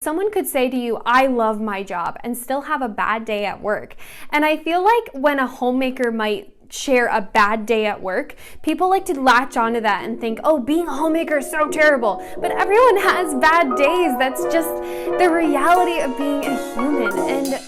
someone could say to you, I love my job, and still have a bad day at work. And I feel like when a homemaker might share a bad day at work, people like to latch onto that and think, oh, being a homemaker is so terrible. But everyone has bad days. That's just the reality of being a human. And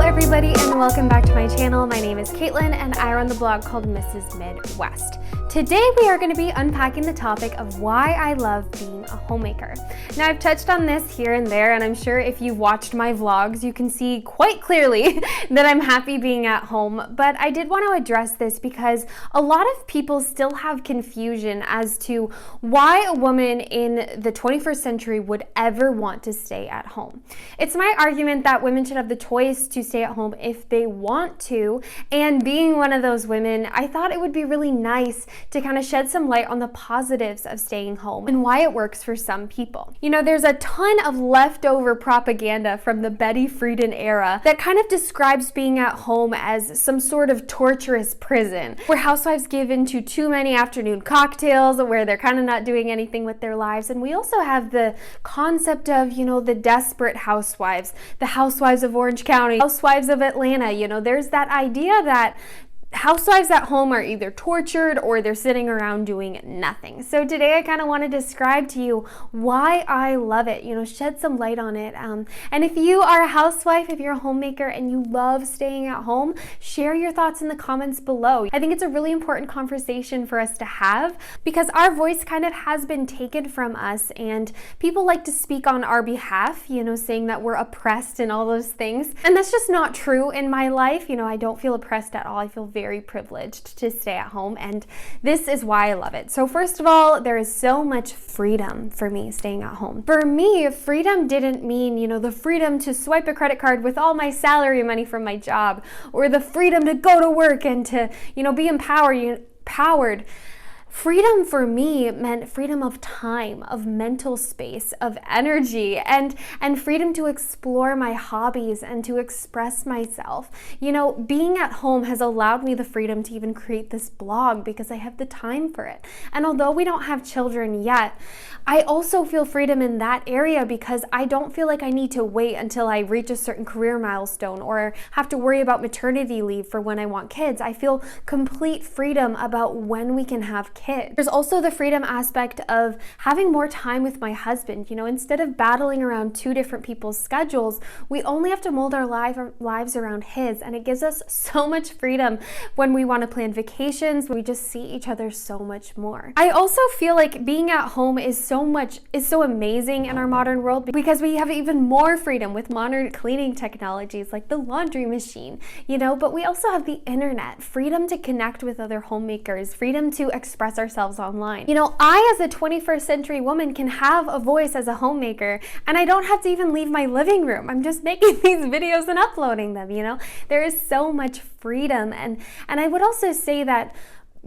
everybody, and welcome back to my channel. My name is Caitlin and I run the blog called Mrs. Midwest. Today we are going to be unpacking the topic of why I love being a homemaker. Now, I've touched on this here and there, and I'm sure if you've watched my vlogs you can see quite clearly that I'm happy being at home, but I did want to address this because a lot of people still have confusion as to why a woman in the 21st century would ever want to stay at home. It's my argument that women should have the choice to stay at home if they want to, and being one of those women, I thought it would be really nice to kind of shed some light on the positives of staying home and why it works for some people. You know, there's a ton of leftover propaganda from the Betty Friedan era that kind of describes being at home as some sort of torturous prison, where housewives give in to too many afternoon cocktails, where they're kind of not doing anything with their lives. And we also have the concept of, you know, the desperate housewives, the housewives of Orange County, housewives of Atlanta. You know, there's that idea that housewives at home are either tortured or they're sitting around doing nothing. So today I kind of want to describe to you why I love it, you know, shed some light on it. And if you are a housewife, if you're a homemaker and you love staying at home, share your thoughts in the comments below. I think it's a really important conversation for us to have because our voice kind of has been taken from us, and people like to speak on our behalf, you know, saying that we're oppressed and all those things. And that's just not true in my life. You know, I don't feel oppressed at all. I feel very privileged to stay at home, and this is why I love it. So first of all, there is so much freedom for me staying at home. For me, freedom didn't mean, you know, the freedom to swipe a credit card with all my salary money from my job, or the freedom to go to work and to, you know, be empowered. Freedom for me meant freedom of time, of mental space, of energy, and freedom to explore my hobbies and to express myself. You know, being at home has allowed me the freedom to even create this blog because I have the time for it. And although we don't have children yet, I also feel freedom in that area because I don't feel like I need to wait until I reach a certain career milestone or have to worry about maternity leave for when I want kids. I feel complete freedom about when we can have kids. There's also the freedom aspect of having more time with my husband. You know, instead of battling around two different people's schedules, we only have to mold our lives around his, and it gives us so much freedom when we want to plan vacations. We just see each other so much more. I also feel like being at home is so amazing in our modern world because we have even more freedom with modern cleaning technologies like the laundry machine, you know, but we also have the internet, freedom to connect with other homemakers, freedom to express ourselves online. You know, I as a 21st century woman can have a voice as a homemaker, and I don't have to even leave my living room. I'm just making these videos and uploading them, you know. There is so much freedom, and I would also say that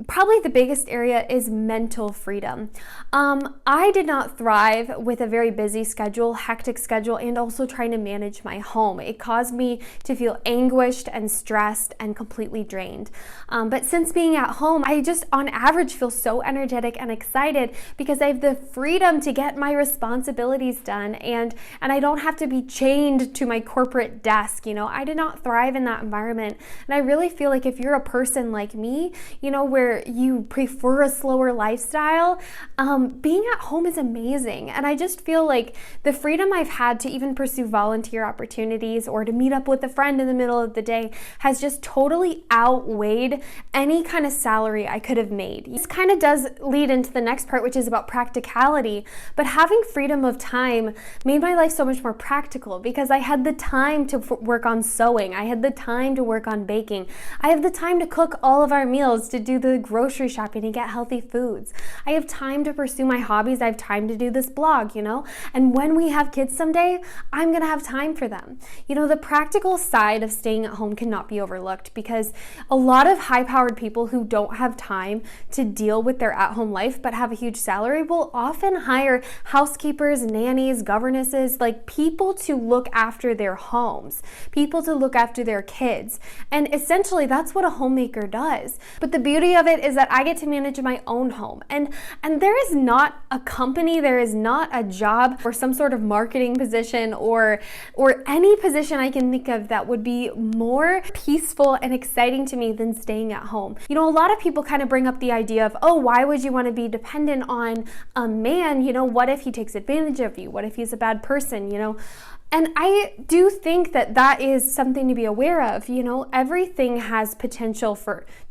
probably the biggest area is mental freedom. I did not thrive with a very busy schedule, hectic schedule, and also trying to manage my home. It caused me to feel anguished and stressed and completely drained. But since being at home, I just on average feel so energetic and excited because I have the freedom to get my responsibilities done, and I don't have to be chained to my corporate desk. You know, I did not thrive in that environment. And I really feel like if you're a person like me, you know, where you prefer a slower lifestyle, being at home is amazing. And I just feel like the freedom I've had to even pursue volunteer opportunities or to meet up with a friend in the middle of the day has just totally outweighed any kind of salary I could have made. This kind of does lead into the next part, which is about practicality, but having freedom of time made my life so much more practical because I had the time to work on sewing, I had the time to work on baking, I have the time to cook all of our meals, to do the grocery shopping, to get healthy foods. I have time to pursue my hobbies. I have time to do this blog, you know? And when we have kids someday, I'm gonna have time for them. You know, the practical side of staying at home cannot be overlooked because a lot of high-powered people who don't have time to deal with their at-home life but have a huge salary will often hire housekeepers, nannies, governesses, like people to look after their homes, people to look after their kids. And essentially that's what a homemaker does. But the beauty of of it is that I get to manage my own home. And there is not a company, there is not a job or some sort of marketing position or any position I can think of that would be more peaceful and exciting to me than staying at home. You know, a lot of people kind of bring up the idea of, oh, why would you want to be dependent on a man? You know, what if he takes advantage of you? What if he's a bad person, you know? And I do think that that is something to be aware of. You know, everything has potential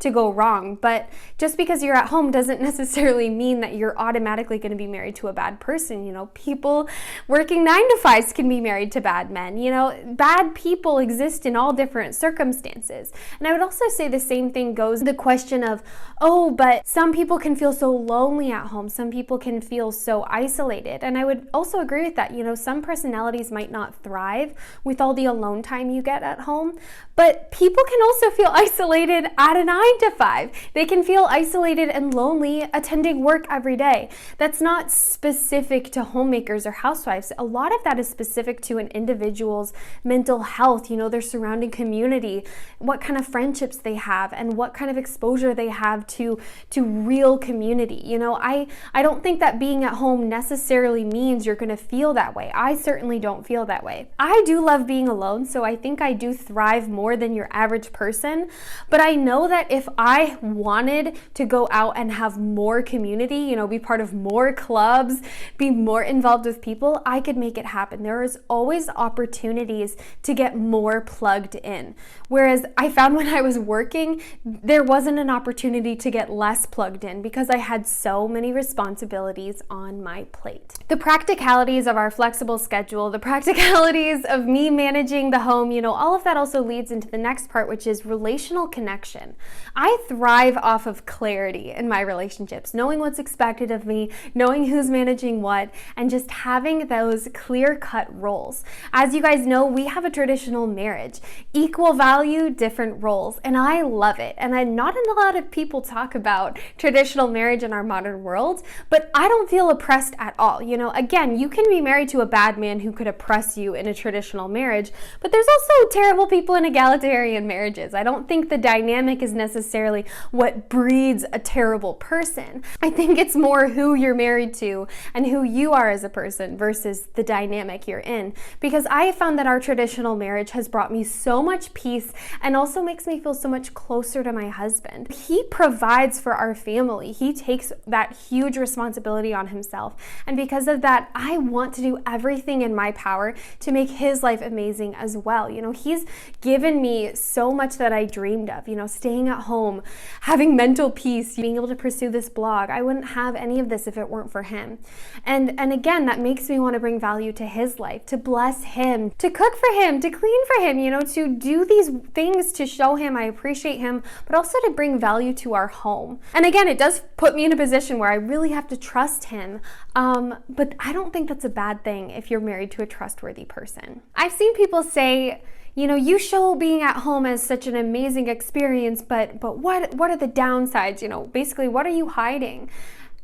to go wrong, but just because you're at home doesn't necessarily mean that you're automatically going to be married to a bad person. You know, people working 9 to 5s can be married to bad men. You know, bad people exist in all different circumstances. And I would also say the same thing goes to the question of, oh, but some people can feel so lonely at home. Some people can feel so isolated. And I would also agree with that. You know, some personalities might not thrive with all the alone time you get at home, but people can also feel isolated at a 9 to 5. They can feel isolated and lonely attending work every day. That's not specific to homemakers or housewives. A lot of that is specific to an individual's mental health, you know, their surrounding community, what kind of friendships they have, and what kind of exposure they have to real community. You know, I don't think that being at home necessarily means you're going to feel that way. I certainly don't feel that way. I do love being alone, so I think I do thrive more than your average person, but I know that if I wanted to go out and have more community, you know, be part of more clubs, be more involved with people, I could make it happen. There is always opportunities to get more plugged in. Whereas I found when I was working, there wasn't an opportunity to get less plugged in because I had so many responsibilities on my plate. The practicalities of our flexible schedule, the practicalities of me managing the home, you know, all of that also leads into the next part, which is relational connection. I thrive off of clarity in my relationships, knowing what's expected of me, knowing who's managing what, and just having those clear-cut roles. As you guys know, we have a traditional marriage, equal value, different roles, and I love it. And not a lot of people talk about traditional marriage in our modern world, but I don't feel oppressed at all. You know, again, you can be married to a bad man who could oppress you in a traditional marriage, but there's also terrible people in egalitarian marriages. I don't think the dynamic is necessarily what breeds a terrible person. I think it's more who you're married to and who you are as a person versus the dynamic you're in. Because I have found that our traditional marriage has brought me so much peace and also makes me feel so much closer to my husband. He provides for our family. He takes that huge responsibility on himself. And because of that, I want to do everything in my power to make his life amazing as well. You know, he's given me so much that I dreamed of, you know, staying at home, having mental peace, being able to pursue this blog. I wouldn't have any of this if it weren't for him. And again, that makes me want to bring value to his life, to bless him, to cook for him, to clean for him, you know, to do these things to show him I appreciate him, but also to bring value to our home. And again, it does put me in a position where I really have to trust him. But I don't think that's a bad thing if you're married to a trustworthy person. I've seen people say, you know, you show being at home as such an amazing experience, but what are the downsides? You know, basically, what are you hiding?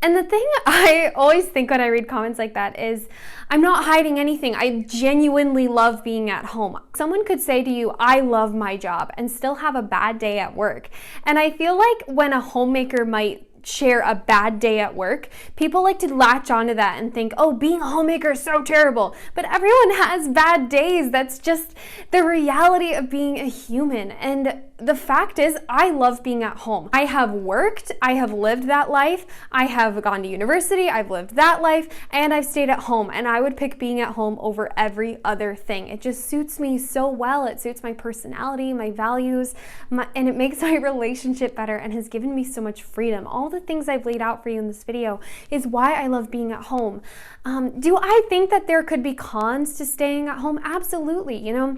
And the thing I always think when I read comments like that is, I'm not hiding anything. I genuinely love being at home. Someone could say to you, I love my job, and still have a bad day at work. And I feel like when a homemaker might share a bad day at work, people like to latch onto that and think, oh, being a homemaker is so terrible. But everyone has bad days. That's just the reality of being a human. And the fact is, I love being at home. I have worked, I have lived that life, I have gone to university, I've lived that life, and I've stayed at home. And I would pick being at home over every other thing. It just suits me so well. It suits my personality, my values, and it makes my relationship better and has given me so much freedom. All the things I've laid out for you in this video is why I love being at home. Do I think that there could be cons to staying at home? Absolutely. You know,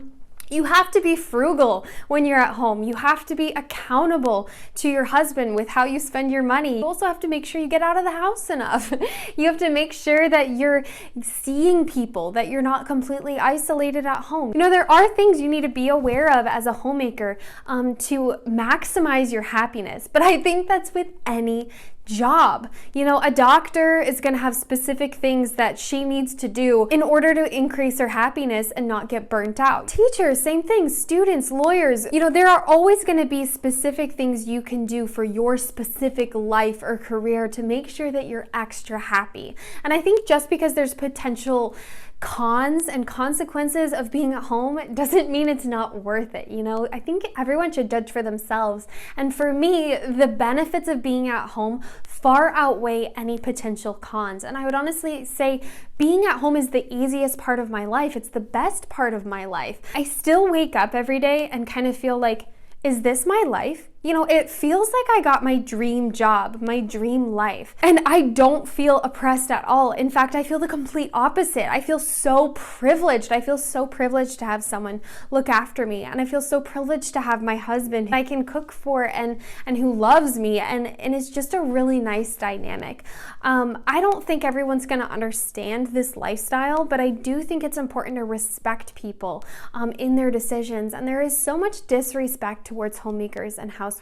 you have to be frugal when you're at home. You have to be accountable to your husband with how you spend your money. You also have to make sure you get out of the house enough. You have to make sure that you're seeing people, that you're not completely isolated at home. You know, there are things you need to be aware of as a homemaker to maximize your happiness. But I think that's with any job. You know, a doctor is going to have specific things that she needs to do in order to increase her happiness and not get burnt out. Teachers, same thing. Students, lawyers, you know, there are always going to be specific things you can do for your specific life or career to make sure that you're extra happy. And I think just because there's potential cons and consequences of being at home doesn't mean it's not worth it. You know, I think everyone should judge for themselves. And for me, the benefits of being at home far outweigh any potential cons. And I would honestly say being at home is the easiest part of my life. It's the best part of my life. I still wake up every day and kind of feel like, is this my life? You know, it feels like I got my dream job, my dream life, and I don't feel oppressed at all. In fact, I feel the complete opposite. I feel so privileged. I feel so privileged to have someone look after me, and I feel so privileged to have my husband who I can cook for and who loves me, and it's just a really nice dynamic. I don't think everyone's going to understand this lifestyle, but I do think it's important to respect people in their decisions, and there is so much disrespect towards homemakers and housewives.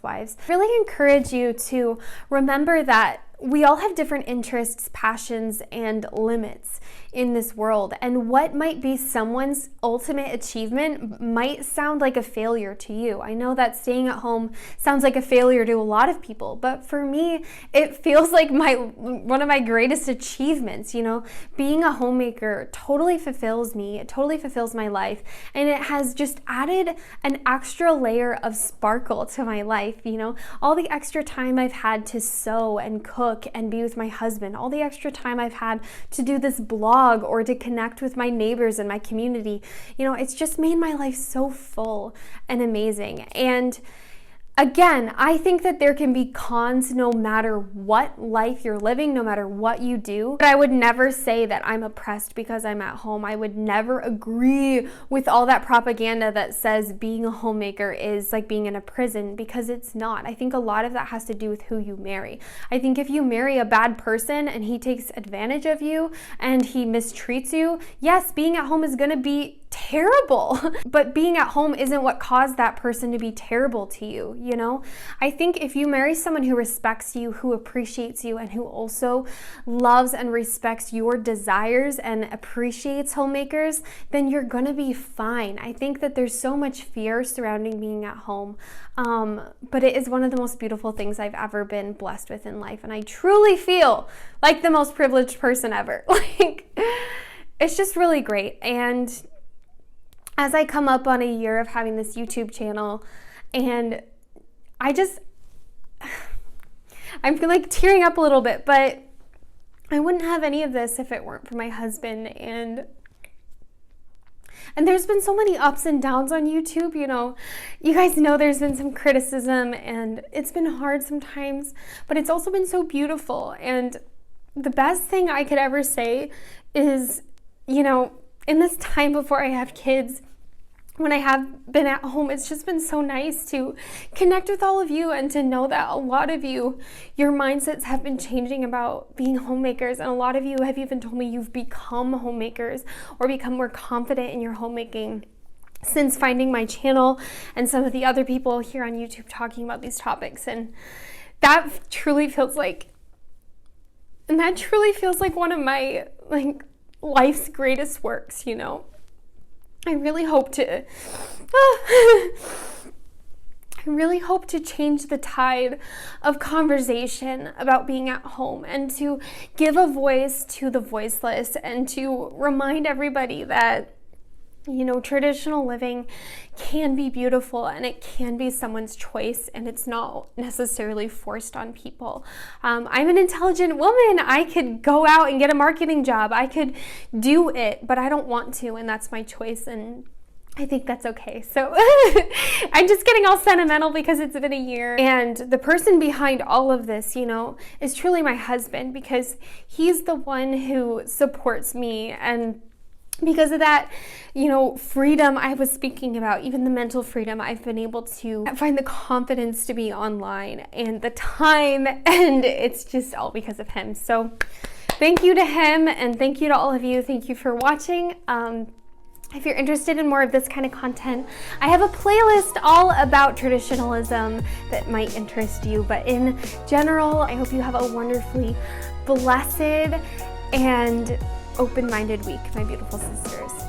I really encourage you to remember that we all have different interests, passions, and limits in this world. And what might be someone's ultimate achievement might sound like a failure to you. I know that staying at home sounds like a failure to a lot of people, but for me, it feels like one of my greatest achievements. You know, being a homemaker totally fulfills me. It totally fulfills my life. And it has just added an extra layer of sparkle to my life. You know, all the extra time I've had to sew and cook and be with my husband, all the extra time I've had to do this blog or to connect with my neighbors and my community, you know, it's just made my life so full and amazing. And again, I think that there can be cons no matter what life you're living, no matter what you do. But I would never say that I'm oppressed because I'm at home. I would never agree with all that propaganda that says being a homemaker is like being in a prison, because it's not. I think a lot of that has to do with who you marry. I think if you marry a bad person and he takes advantage of you and he mistreats you, yes, being at home is going to be terrible. But being at home isn't what caused that person to be terrible to you, you know? I think if you marry someone who respects you, who appreciates you, and who also loves and respects your desires and appreciates homemakers, then you're gonna be fine. I think that there's so much fear surrounding being at home, but it is one of the most beautiful things I've ever been blessed with in life, and I truly feel like the most privileged person ever. Like, it's just really great. And as I come up on a year of having this YouTube channel, and I'm like tearing up a little bit, but I wouldn't have any of this if it weren't for my husband. And there's been so many ups and downs on YouTube, you know. You guys know there's been some criticism, and it's been hard sometimes, but it's also been so beautiful. And the best thing I could ever say is, you know, in this time before I have kids, when I have been at home, it's just been so nice to connect with all of you and to know that a lot of you, your mindsets have been changing about being homemakers, and a lot of you have even told me you've become homemakers or become more confident in your homemaking since finding my channel and some of the other people here on YouTube talking about these topics. And that truly feels like one of my life's greatest works, you know. I really hope to change the tide of conversation about being at home, and to give a voice to the voiceless, and to remind everybody that, you know, traditional living can be beautiful, and it can be someone's choice, and it's not necessarily forced on people. I'm an intelligent woman. I could go out and get a marketing job. I could do it, but I don't want to, and that's my choice, and I think that's okay. So I'm just getting all sentimental because it's been a year. And the person behind all of this, you know, is truly my husband, because he's the one who supports me. And because of that, you know, freedom I was speaking about, even the mental freedom, I've been able to find the confidence to be online and the time, and it's just all because of him. So thank you to him, and thank you to all of you. Thank you for watching. If you're interested in more of this kind of content, I have a playlist all about traditionalism that might interest you. But in general, I hope you have a wonderfully blessed and open-minded week, my beautiful sisters.